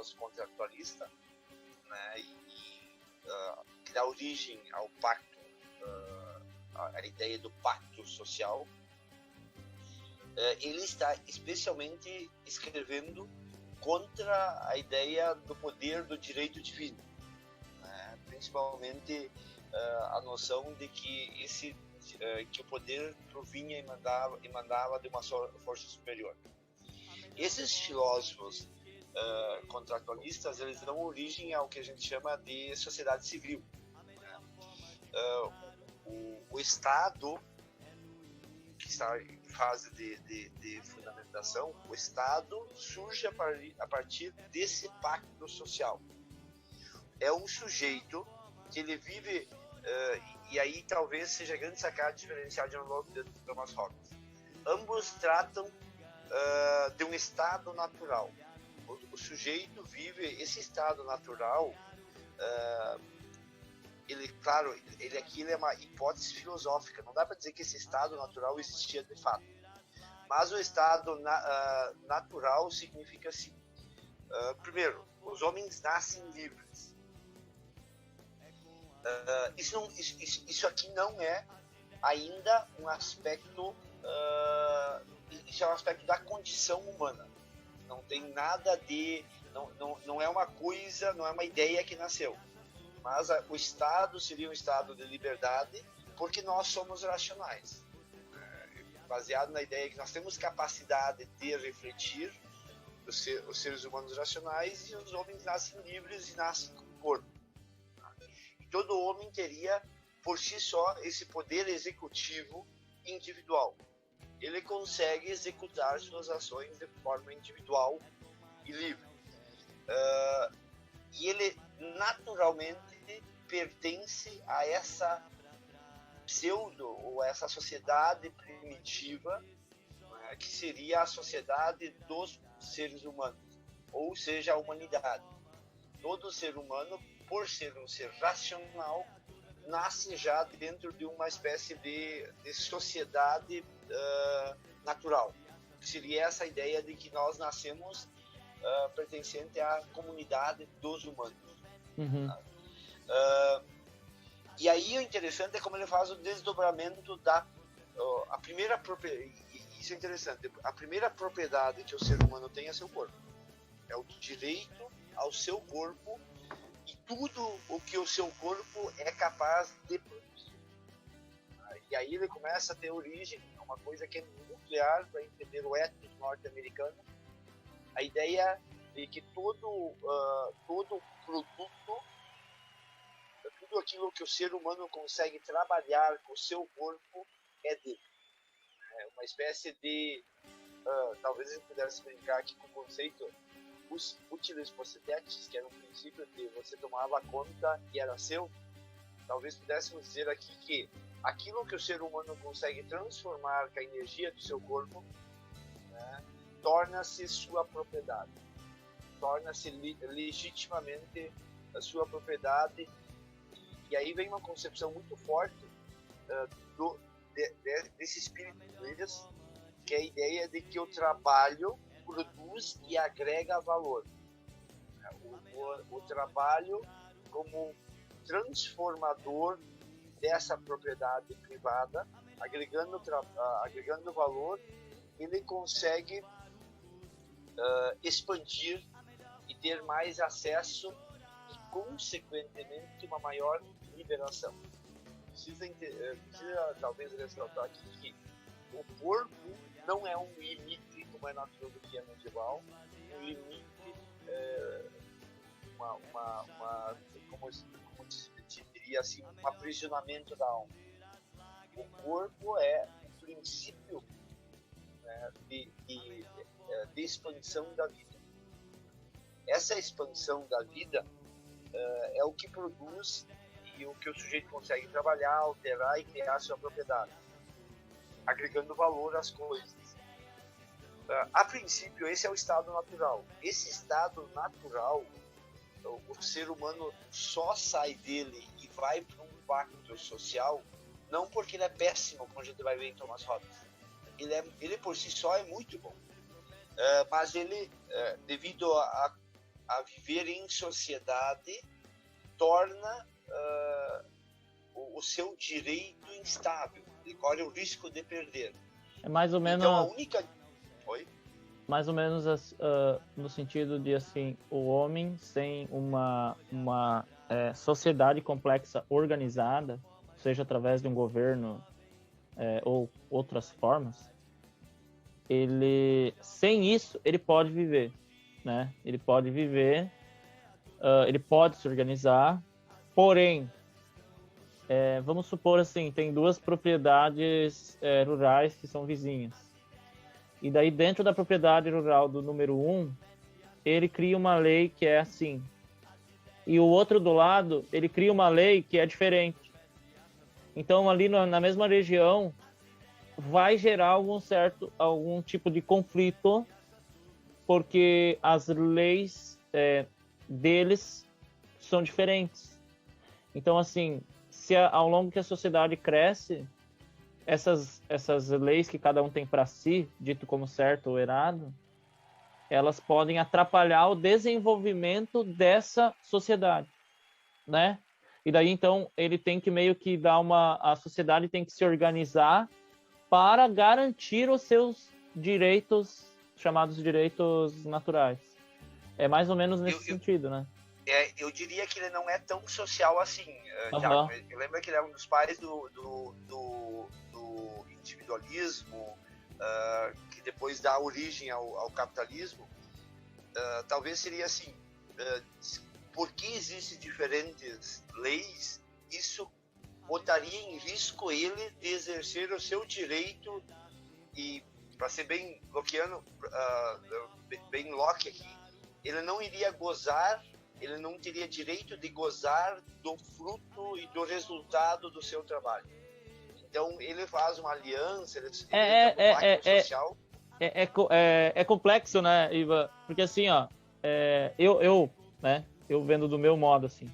pós-contratualista, né, que dá origem ao pacto, a ideia do pacto social. Ele está especialmente escrevendo contra a ideia do poder do direito divino, né? Principalmente a noção de que o poder provinha e mandava de uma força superior. Esses filósofos contratualistas, eles dão origem ao que a gente chama de sociedade civil, né? O Estado, que está em fase de fundamentação, o Estado surge a partir desse pacto social. É um sujeito que ele vive, e aí talvez seja a grande sacada diferencial de John Locke e de Thomas Hobbes. Ambos tratam de um estado natural. O sujeito vive esse estado natural. Ele aqui é uma hipótese filosófica. Não dá para dizer que esse estado natural existia de fato. Mas o estado natural significa assim: primeiro, os homens nascem livres. Isso aqui não é ainda um aspecto. Isso é um aspecto da condição humana. Não tem nada de. Não é uma coisa, não é uma ideia que nasceu. Mas o Estado seria um estado de liberdade, porque nós somos racionais, baseado na ideia que nós temos capacidade de refletir, os seres humanos racionais, e os homens nascem livres e nascem com corpo. E todo homem teria, por si só, esse poder executivo individual. Ele consegue executar suas ações de forma individual e livre. E ele naturalmente pertence a essa pseudo ou essa sociedade primitiva, né, que seria a sociedade dos seres humanos, ou seja, a humanidade. Todo ser humano, por ser um ser racional, nasce já dentro de uma espécie de sociedade natural. Seria essa ideia de que nós nascemos pertencente à comunidade dos humanos. Uhum. E aí o interessante é como ele faz o desdobramento a primeira propriedade. Isso é interessante. A primeira propriedade que o ser humano tem é seu corpo. É o direito ao seu corpo e tudo o que o seu corpo é capaz de produzir. E aí ele começa a ter origem, uma coisa que é nuclear para entender o ético norte-americano. A ideia de que todo produto, tudo aquilo que o ser humano consegue trabalhar com o seu corpo é dele. É uma espécie de, talvez a gente pudesse brincar aqui com o conceito utilis possidetis, que era um princípio de você tomava conta e era seu. Talvez pudéssemos dizer aqui que aquilo que o ser humano consegue transformar com a energia do seu corpo, né, torna-se sua propriedade, torna-se legitimamente a sua propriedade. E aí vem uma concepção muito forte desse espírito de Williams, que é a ideia de que o trabalho produz e agrega valor. O trabalho como transformador dessa propriedade privada, agregando valor, ele consegue expandir e ter mais acesso e, consequentemente, uma maior liberação. Precisa talvez ressaltar aqui que o corpo não é um limite, como é na filosofia medieval, um limite, como se diria assim, um aprisionamento da alma. O corpo é o princípio, né, de expansão da vida. Essa expansão da vida é o que produz e o que o sujeito consegue trabalhar, alterar e criar sua propriedade, agregando valor às coisas. A princípio, esse é o estado natural. Esse estado natural, o ser humano só sai dele e vai para um pacto social, não porque ele é péssimo, como a gente vai ver em Thomas Hobbes. Ele por si só é muito bom. Mas ele, devido a a viver em sociedade torna o seu direito instável. Ele corre o risco de perder. É mais ou menos... Então, a única... Oi? Mais ou menos no sentido de, assim, o homem sem uma sociedade complexa organizada, seja através de um governo ou outras formas, sem isso, ele pode viver, né? Ele pode viver, ele pode se organizar, porém, vamos supor assim, tem duas propriedades rurais que são vizinhas. E daí, dentro da propriedade rural do número 1, ele cria uma lei que é assim. E o outro do lado, ele cria uma lei que é diferente. Então, ali na mesma região, vai gerar algum tipo de conflito, porque as leis deles são diferentes. Então, assim, se ao longo que a sociedade cresce, essas leis que cada um tem para si, dito como certo ou errado, elas podem atrapalhar o desenvolvimento dessa sociedade, né? E daí, então, ele tem que meio que a sociedade tem que se organizar para garantir os seus direitos, chamados direitos naturais. É mais ou menos nesse sentido, né? Eu diria que ele não é tão social assim, Thiago. Eu lembro que ele é um dos pais do individualismo, que depois dá origem ao capitalismo. Talvez seria assim, porque existem diferentes leis, isso botaria em risco ele de exercer o seu direito, e para ser bem lockeano, bem Locke aqui, ele não iria gozar, ele não teria direito de gozar do fruto e do resultado do seu trabalho. Então ele faz uma aliança, ele um pacto social. É complexo, né, Iva? Porque assim, ó, eu vendo do meu modo, assim,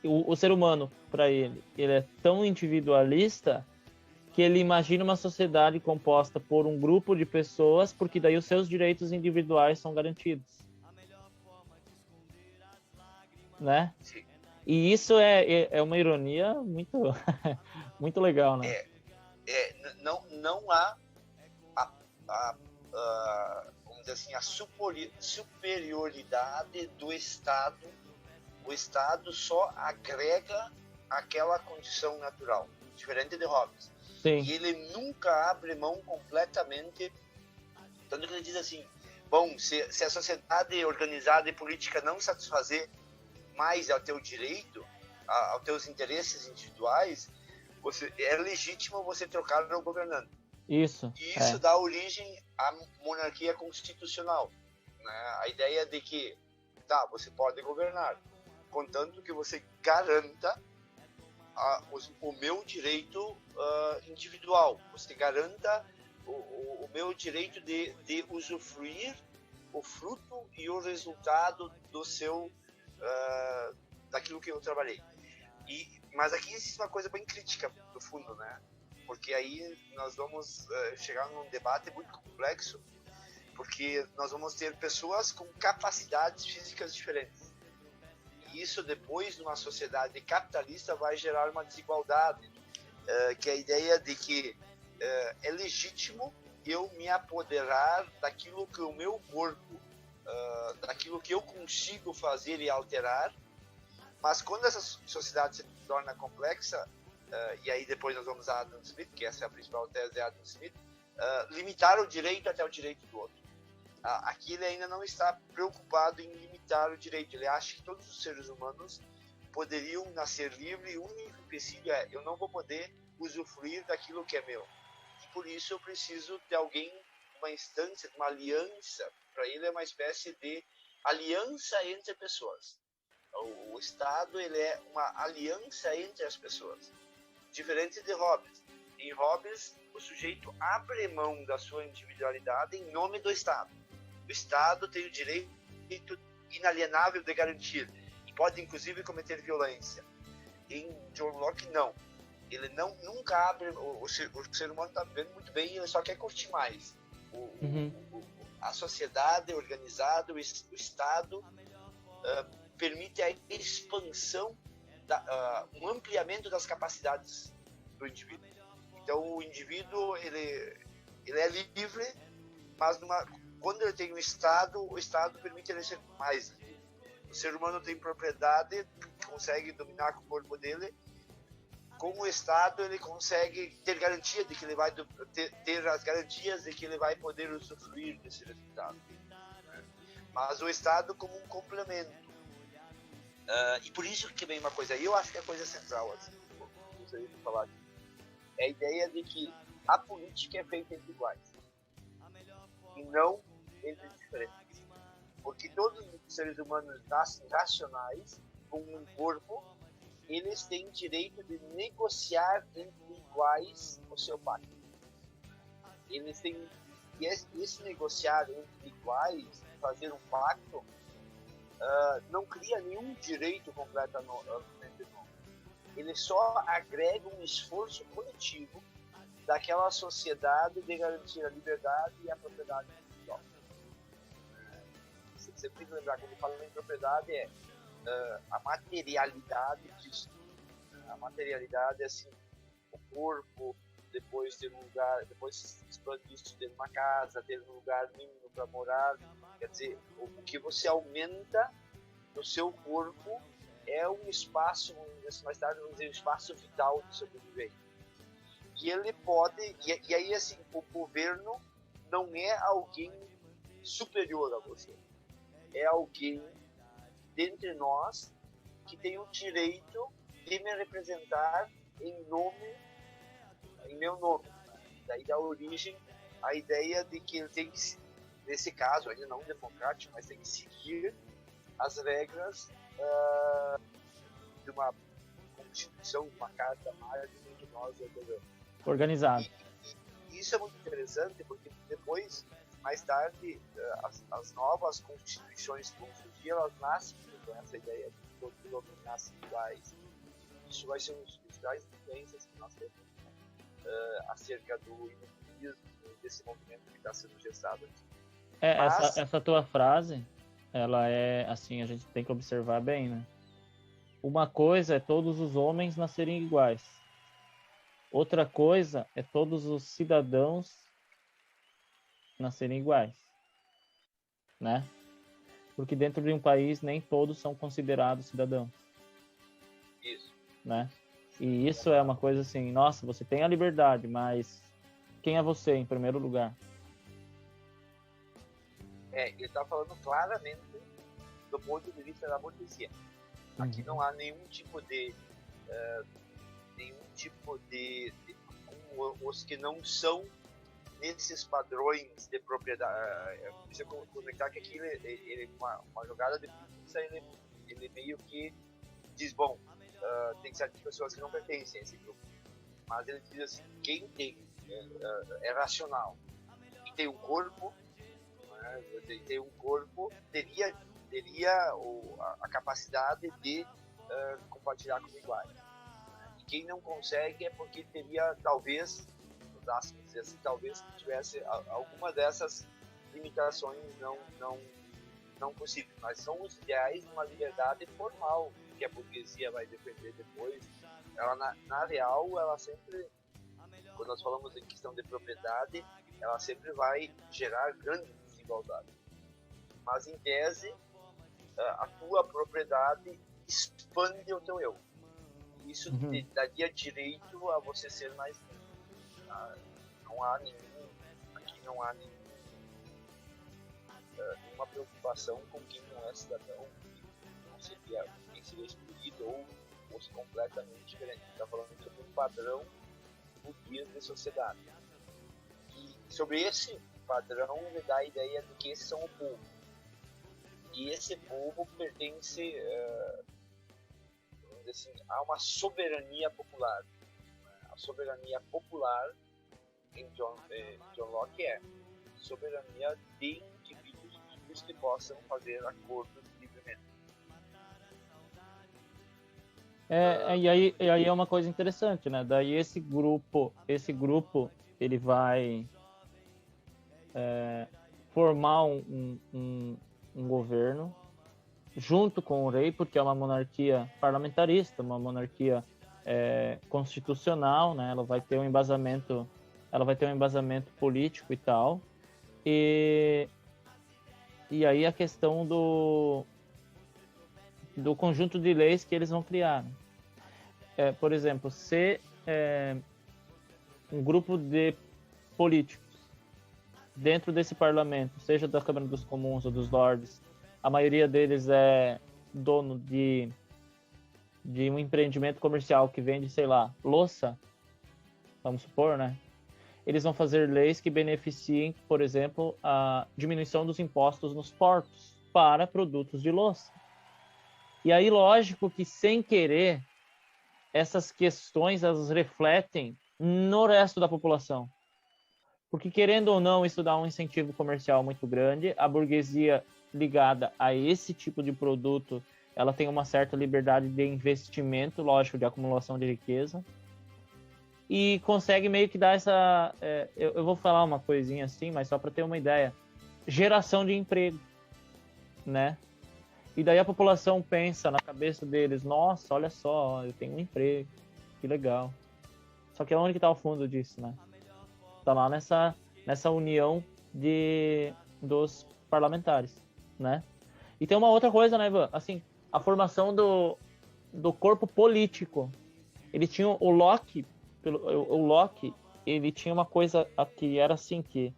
o ser humano, para ele é tão individualista que ele imagina uma sociedade composta por um grupo de pessoas, porque daí os seus direitos individuais são garantidos, né? Sim. E isso é uma ironia muito, muito legal, né? Não há vamos dizer assim, a superioridade do Estado. O Estado só agrega aquela condição natural, diferente de Hobbes. Sim. E ele nunca abre mão completamente, tanto que ele diz assim, bom, se a sociedade organizada e política não satisfazer mais ao teu direito, aos teus interesses individuais, é legítimo você trocar o governante. Isso. E isso dá origem à monarquia constitucional, né? A ideia de que, você pode governar, contanto que você garanta o meu direito individual, você garanta o meu direito de usufruir o fruto e o resultado do seu daquilo que eu trabalhei. Mas aqui existe uma coisa bem crítica no fundo, né? Porque aí nós vamos chegar num debate muito complexo, porque nós vamos ter pessoas com capacidades físicas diferentes. E isso depois, numa sociedade capitalista, vai gerar uma desigualdade, que é a ideia de que é legítimo eu me apoderar daquilo que o meu corpo, daquilo que eu consigo fazer e alterar, mas quando essa sociedade se torna complexa, e aí depois nós vamos a Adam Smith, que essa é a principal tese de Adam Smith, limitar o direito até o direito do outro. Aqui ele ainda não está preocupado em limitar o direito, ele acha que todos os seres humanos poderiam nascer livres, e o único empecilho é, eu não vou poder usufruir daquilo que é meu. E por isso eu preciso de alguém, uma instância, uma aliança. Para ele é uma espécie de aliança entre pessoas. O Estado, ele é uma aliança entre as pessoas. Diferente de Hobbes. Em Hobbes, o sujeito abre mão da sua individualidade em nome do Estado. O Estado tem o direito inalienável de garantir e pode inclusive cometer violência. Em John Locke, não. Ele nunca abre. O ser humano está vivendo muito bem, ele só quer curtir mais. a sociedade organizada, o Estado, permite a expansão, um ampliamento das capacidades do indivíduo. Então, o indivíduo ele é livre, mas quando ele tem o Estado permite ele ser mais livre. O ser humano tem propriedade, consegue dominar com o corpo dele. Com o Estado, ele consegue ter garantia de que ele vai ter as garantias de que ele vai poder usufruir desse resultado. Mas o Estado como um complemento. E por isso que vem uma coisa, eu acho que é a coisa central, assim, que eu gostaria de falar aqui, é a ideia de que a política é feita entre iguais e não entre diferentes. Porque todos os seres humanos nascem racionais, com um corpo, eles têm direito de negociar entre iguais o seu pacto. Eles têm, e esse negociar entre iguais, fazer um pacto, não cria nenhum direito completamente novo. Ele só agrega um esforço coletivo daquela sociedade de garantir a liberdade e a propriedade individual. Você tem que lembrar, quando eu falo em propriedade, a materialidade disso. A materialidade é assim, o corpo, depois ter um lugar, depois se expande isso, ter uma casa, ter um lugar mínimo para morar. Quer dizer, o que você aumenta no seu corpo é um espaço, mais tarde vamos dizer, um espaço vital de sobrevivência. E ele pode, e aí assim, o governo não é alguém superior a você. É alguém dentre nós que tem o direito de me representar em meu nome. Daí dá origem à ideia de que ele tem que, nesse caso, ainda não democrático, mas tem que seguir as regras de uma constituição, uma carta mágica que nós adoramos. Organizado. E isso é muito interessante, porque depois, mais tarde, as novas constituições que vão surgir, elas nascem com essa ideia de que todos homens nascem iguais. Isso vai ser um dos principais influências que nós temos acerca do iluminismo, desse movimento que está sendo gestado aqui. Essa tua frase, ela é assim, a gente tem que observar bem, né? Uma coisa é todos os homens nascerem iguais. Outra coisa é todos os cidadãos nascerem iguais, né? Porque dentro de um país nem todos são considerados cidadãos. Isso. Né? E isso é uma coisa assim, nossa, você tem a liberdade, mas quem é você em primeiro lugar? Ele está falando claramente do ponto de vista da burguesia. Aqui não há nenhum tipo de os que não são nesses padrões de propriedade. Deixa eu conectar que aqui ele uma jogada de pizza, ele meio que diz, bom, tem certas pessoas que não pertencem a esse grupo, mas ele diz assim, quem tem é racional e tem um corpo, né, tem um corpo, teria a capacidade de compartilhar com iguais. E quem não consegue é porque teria, talvez, assim, talvez tivesse alguma dessas limitações não possíveis, mas são os ideais de uma liberdade formal que a burguesia vai defender depois. Ela, na real, ela sempre, quando nós falamos em questão de propriedade, ela sempre vai gerar grande desigualdade. Mas, em tese, a tua propriedade expande o teu eu. Isso te daria direito a você ser mais livre. Aqui não há nenhuma preocupação com quem não é cidadão, quem seria excluído ou fosse completamente diferente. Está falando sobre um padrão burguês de sociedade. E sobre esse padrão me dá a ideia de que esses são o povo. E esse povo pertence vamos dizer assim, a uma soberania popular. A soberania popular em John Locke é soberania de indivíduos que possam fazer acordos livremente. E aí é uma coisa interessante, né? Daí esse grupo ele vai formar um governo junto com o rei, porque é uma monarquia parlamentarista, uma monarquia constitucional, né? Ela vai ter um embasamento político e tal. E aí a questão do conjunto de leis que eles vão criar. Por exemplo, se um grupo de políticos dentro desse parlamento, seja da Câmara dos Comuns ou dos Lordes, a maioria deles é dono de um empreendimento comercial que vende, sei lá, louça, vamos supor, né? Eles vão fazer leis que beneficiem, por exemplo, a diminuição dos impostos nos portos para produtos de louça. E aí, lógico que, sem querer, essas questões elas refletem no resto da população. Porque, querendo ou não, isso dá um incentivo comercial muito grande. A burguesia ligada a esse tipo de produto, ela tem uma certa liberdade de investimento, lógico, de acumulação de riqueza. E consegue meio que dar essa... eu vou falar uma coisinha assim, mas só para ter uma ideia. Geração de emprego, né? E daí a população pensa na cabeça deles, nossa, olha só, eu tenho um emprego, que legal. Só que onde que tá o fundo disso, né? Tá lá nessa união dos parlamentares, né? E tem uma outra coisa, né, Ivan? Assim, a formação do corpo político. Ele tinha o Locke, ele tinha uma coisa que era assim, que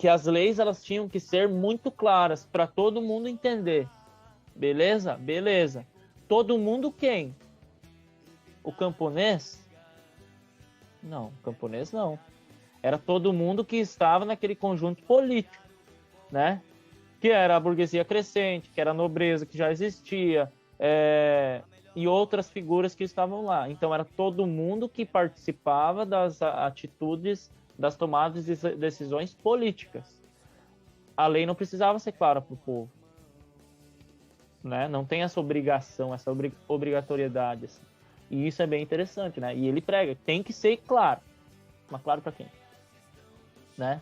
as leis elas tinham que ser muito claras para todo mundo entender. Beleza? Beleza. Todo mundo quem? O camponês? Não, o camponês não. Era todo mundo que estava naquele conjunto político, né? Que era a burguesia crescente, que era a nobreza que já existia, e outras figuras que estavam lá. Então era todo mundo que participava das atitudes, das tomadas de decisões políticas. A lei não precisava ser clara para o povo, né? Não tem essa obrigação, essa obrigatoriedade, assim. E isso é bem interessante, né? E ele prega, tem que ser claro. Mas claro para quem? Né?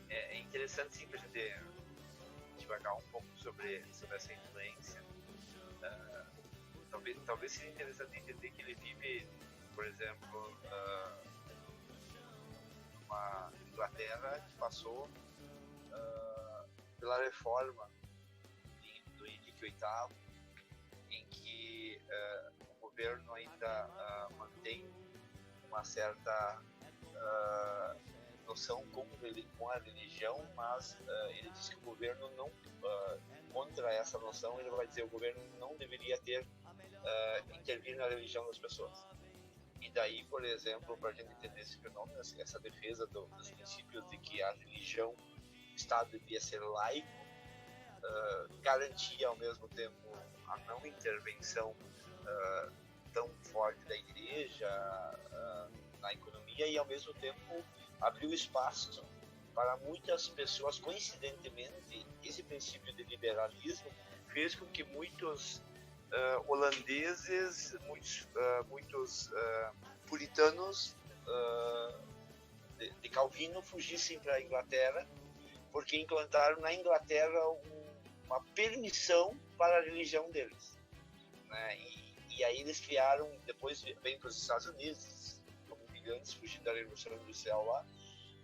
É interessante, sim, para a gente devagar um pouco sobre essa influência. Talvez seja interessante entender que ele vive, por exemplo, numa Inglaterra que passou pela reforma do Henrique VIII, em que o governo ainda mantém uma certa noção com a religião, mas ele diz que o governo não, contra essa noção, ele vai dizer que o governo não deveria ter intervir na religião das pessoas. E daí, por exemplo, para a gente entender esse fenômeno, essa defesa dos princípios de que a religião, o Estado devia ser laico, garantia ao mesmo tempo a não intervenção tão forte da igreja na economia, e ao mesmo tempo abriu espaço para muitas pessoas. Coincidentemente, esse princípio de liberalismo fez com que muitos holandeses, muitos puritanos de Calvino fugissem para a Inglaterra, porque implantaram na Inglaterra uma permissão para a religião deles, né? E aí eles criaram, depois vêm para os Estados Unidos como imigrantes fugindo da Revolução Industrial lá,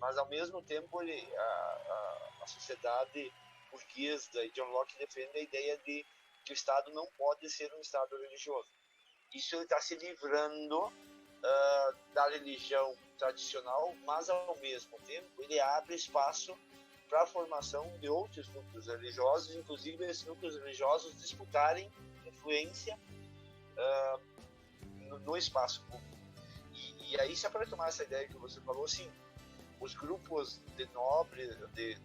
mas ao mesmo tempo a sociedade burguesa e John Locke defende a ideia de que o Estado não pode ser um Estado religioso. Isso ele está se livrando da religião tradicional, mas ao mesmo tempo ele abre espaço para a formação de outros núcleos religiosos, inclusive esses núcleos religiosos disputarem influência no espaço público. E aí, só para tomar essa ideia que você falou, assim, os grupos de nobres, de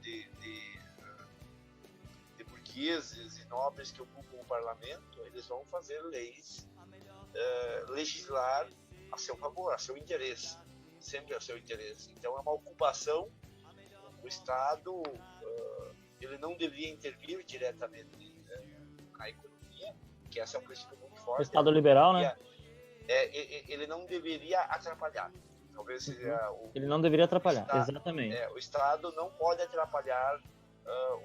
burgueses e nobres que ocupam o parlamento, eles vão fazer leis, legislar a seu favor, a seu interesse, sempre a seu interesse. Então é uma ocupação. O Estado ele não deveria intervir diretamente na economia, que essa é um princípio muito forte. O Estado liberal, né? Ele não deveria atrapalhar. Talvez seja ele não deveria atrapalhar, Estado, exatamente. O Estado não pode atrapalhar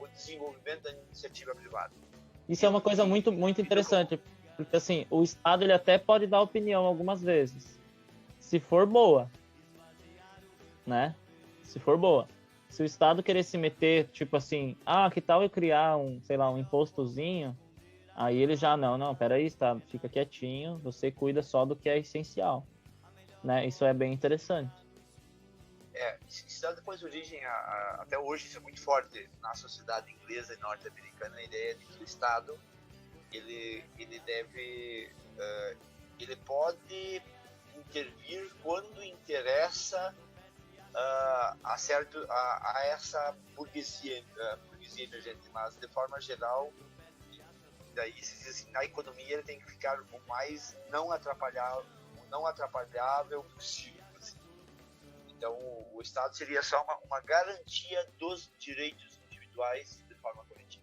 o desenvolvimento da iniciativa privada. Isso é uma coisa muito, muito interessante, porque assim, o Estado ele até pode dar opinião algumas vezes, se for boa, né? Se for boa. Se o Estado querer se meter, tipo assim, que tal eu criar sei lá, um impostozinho, aí ele já, não, peraí, Estado, fica quietinho, você cuida só do que é essencial, né? Isso é bem interessante. Isso dá depois origem até hoje, isso é muito forte na sociedade inglesa e norte-americana, a ideia de que o Estado, ele deve, ele pode intervir quando interessa a essa burguesia emergente, mas de forma geral, daí se diz assim, na economia ele tem que ficar o mais não atrapalhável possível. Assim. Então o Estado seria só uma garantia dos direitos individuais de forma coletiva.